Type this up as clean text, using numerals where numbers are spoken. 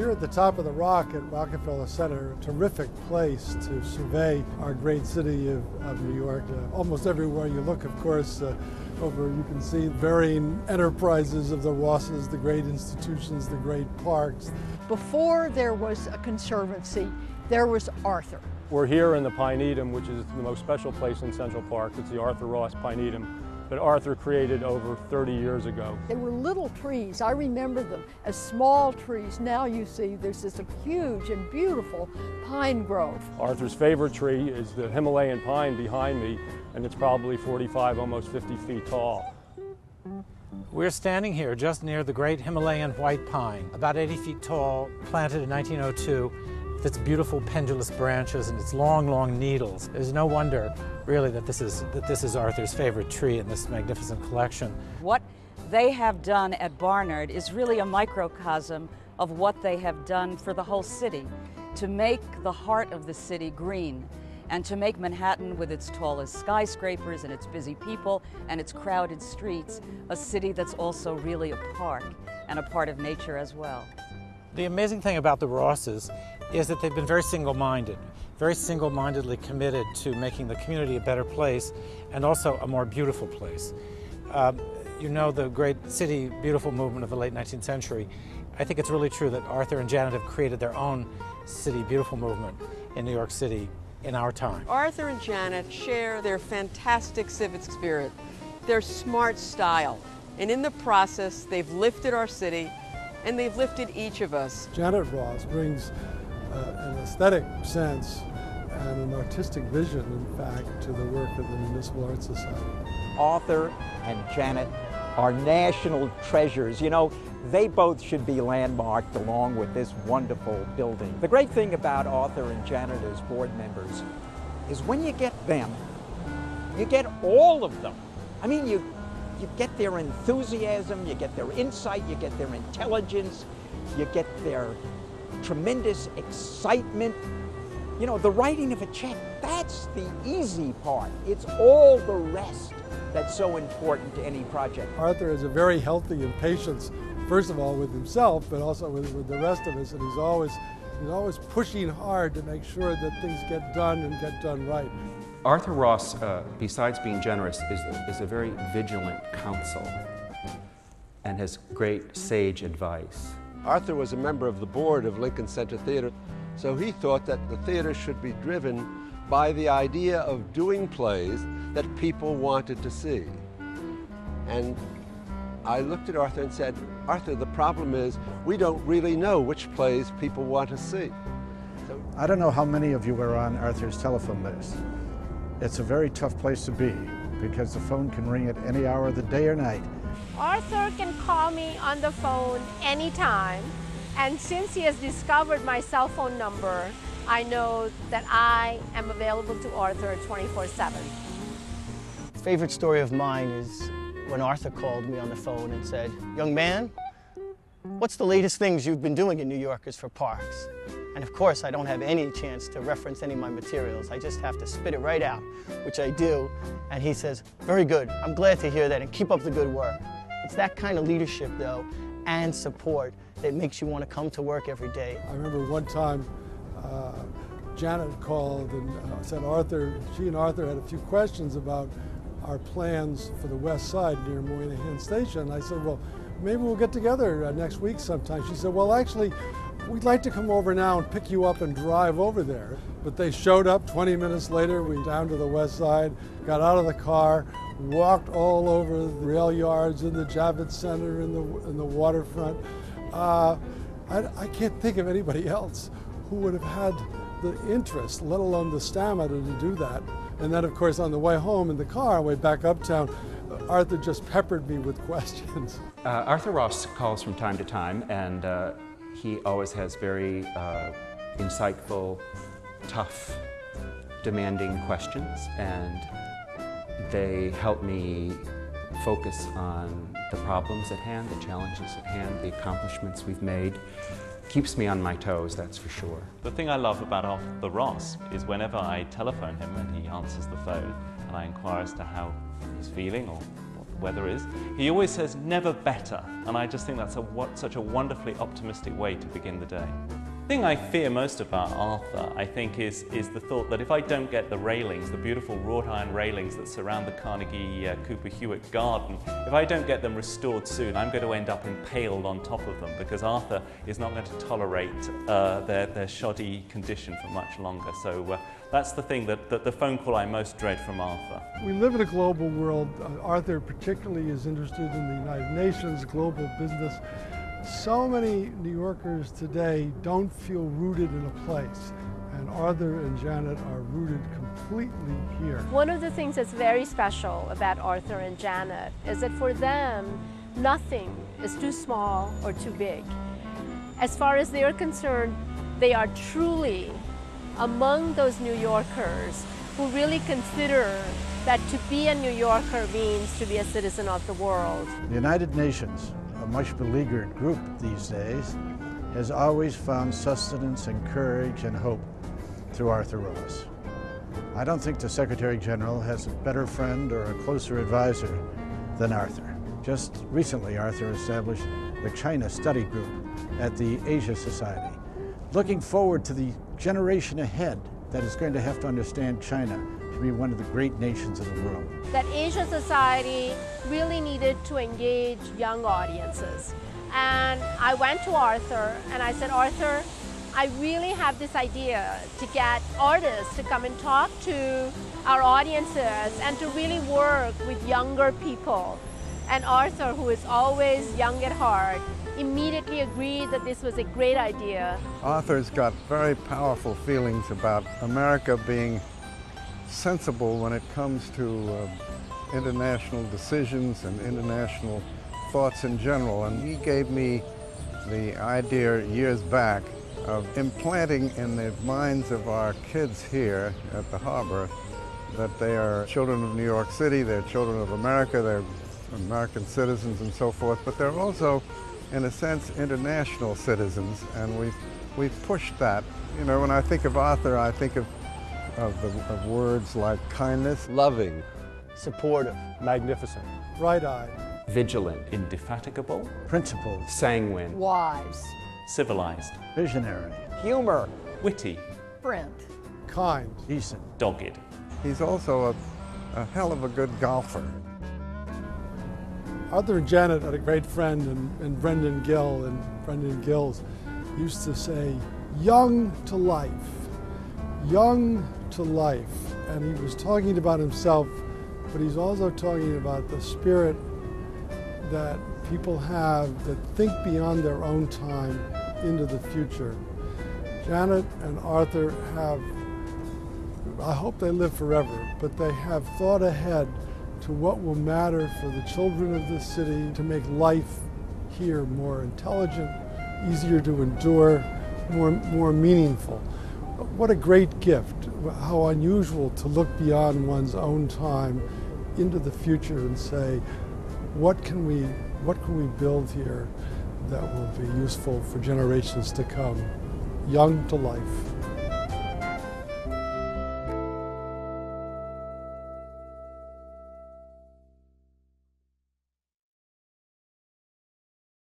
here at the top of the rock at Rockefeller Center, a terrific place to survey our great city of New York. Almost everywhere you look, of course, over you can see varying enterprises of the Rosses, the great institutions, the great parks. Before there was a conservancy, there was Arthur. We're here in the Pinetum, which is the most special place in Central Park. It's the Arthur Ross Pinetum that Arthur created over 30 years ago. They were little trees. I remember them as small trees. Now you see there's this huge and beautiful pine grove. Arthur's favorite tree is the Himalayan pine behind me, and it's probably 45, almost 50 feet tall. We're standing here just near the great Himalayan white pine, about 80 feet tall, planted in 1902, with its beautiful pendulous branches and its long, long needles. There's no wonder, really, that this is Arthur's favorite tree in this magnificent collection. What they have done at Barnard is really a microcosm of what they have done for the whole city, to make the heart of the city green, and to make Manhattan, with its tallest skyscrapers and its busy people and its crowded streets, a city that's also really a park and a part of nature as well. The amazing thing about the Rosses is that they've been very single-mindedly committed to making the community a better place and also a more beautiful place. You know the great City Beautiful movement of the late 19th century. I think it's really true that Arthur and Janet have created their own City Beautiful movement in New York City in our time. Arthur and Janet share their fantastic civic spirit, their smart style, and in the process they've lifted our city and they've lifted each of us. Janet Ross brings an aesthetic sense and an artistic vision, in fact, to the work of the Municipal Art Society. Arthur and Janet are national treasures. You know, they both should be landmarked along with this wonderful building. The great thing about Arthur and Janet as board members is when you get them, you get all of them. I mean, you get their enthusiasm, you get their insight, you get their intelligence, you get their tremendous excitement. You know, the writing of a check, that's the easy part. It's all the rest that's so important to any project. Arthur is a very healthy impatience, first of all with himself, but also with the rest of us, and he's always pushing hard to make sure that things get done and get done right. Arthur Ross, besides being generous, is a very vigilant counsel and has great sage advice. Arthur was a member of the board of Lincoln Center Theater, so he thought that the theater should be driven by the idea of doing plays that people wanted to see. And I looked at Arthur and said, Arthur, the problem is we don't really know which plays people want to see. So, I don't know how many of you are on Arthur's telephone list. It's a very tough place to be because the phone can ring at any hour of the day or night. Arthur can call me on the phone anytime, and since he has discovered my cell phone number, I know that I am available to Arthur 24/7. Favorite story of mine is when Arthur called me on the phone and said, "Young man, what's the latest things you've been doing in New Yorkers for parks?" And of course, I don't have any chance to reference any of my materials. I just have to spit it right out, which I do. And he says, "Very good. I'm glad to hear that, and keep up the good work." It's that kind of leadership, though, and support that makes you want to come to work every day. I remember one time Janet called and said she and Arthur had a few questions about our plans for the west side near Moynihan Station. And I said, well, maybe we'll get together next week sometime. She said, well, actually, we'd like to come over now and pick you up and drive over there. But they showed up 20 minutes later. We down to the west side, got out of the car, walked all over the rail yards in the Javits Center, in the waterfront. I can't think of anybody else who would have had the interest, let alone the stamina to do that. And then, of course, on the way home in the car, on the way back uptown, Arthur just peppered me with questions. Arthur Ross calls from time to time, and he always has very insightful, tough, demanding questions, and they help me focus on the problems at hand, the challenges at hand, the accomplishments we've made. Keeps me on my toes, that's for sure. The thing I love about Arthur Ross is whenever I telephone him and he answers the phone and I inquire as to how he's feeling or weather is. He always says, never better, and I just think that's such a wonderfully optimistic way to begin the day. The thing I fear most about Arthur, I think, is the thought that if I don't get the railings, the beautiful wrought iron railings that surround the Carnegie Cooper Hewitt garden, if I don't get them restored soon, I'm going to end up impaled on top of them, because Arthur is not going to tolerate their shoddy condition for much longer. So that's the thing, that the phone call I most dread from Arthur. We live in a global world. Arthur particularly is interested in the United Nations, global business. So many New Yorkers today don't feel rooted in a place, and Arthur and Janet are rooted completely here. One of the things that's very special about Arthur and Janet is that for them, nothing is too small or too big. As far as they're concerned, they are truly among those New Yorkers who really consider that to be a New Yorker means to be a citizen of the world. The United Nations, a much beleaguered group these days, has always found sustenance and courage and hope through Arthur Ross. I don't think the Secretary General has a better friend or a closer advisor than Arthur. Just recently, Arthur established the China Study Group at the Asia Society, looking forward to the generation ahead that is going to have to understand China to be one of the great nations of the world. That Asia Society really needed to engage young audiences. And I went to Arthur and I said, Arthur, I really have this idea to get artists to come and talk to our audiences and to really work with younger people. And Arthur, who is always young at heart, immediately agreed that this was a great idea. Arthur's got very powerful feelings about America being sensible when it comes to international decisions and international thoughts in general. And he gave me the idea years back of implanting in the minds of our kids here at the harbor that they are children of New York City, they're children of America, they're American citizens and so forth, but they're also, in a sense, international citizens, and we've pushed that. You know, when I think of Arthur, I think of words like kindness, loving, supportive, magnificent, bright-eyed, vigilant, indefatigable, principled, sanguine, Wise, civilized, visionary, humor, witty, friend, kind, decent, dogged. He's also a hell of a good golfer. Arthur and Janet had a great friend, and Brendan Gill, and Brendan Gills used to say, young to life, young to life. And he was talking about himself, but he's also talking about the spirit that people have that think beyond their own time into the future. Janet and Arthur have, I hope they live forever, but they have thought ahead to what will matter for the children of this city to make life here more intelligent, easier to endure, more meaningful. What a great gift. How unusual to look beyond one's own time into the future and say, what can we build here that will be useful for generations to come? Young to life.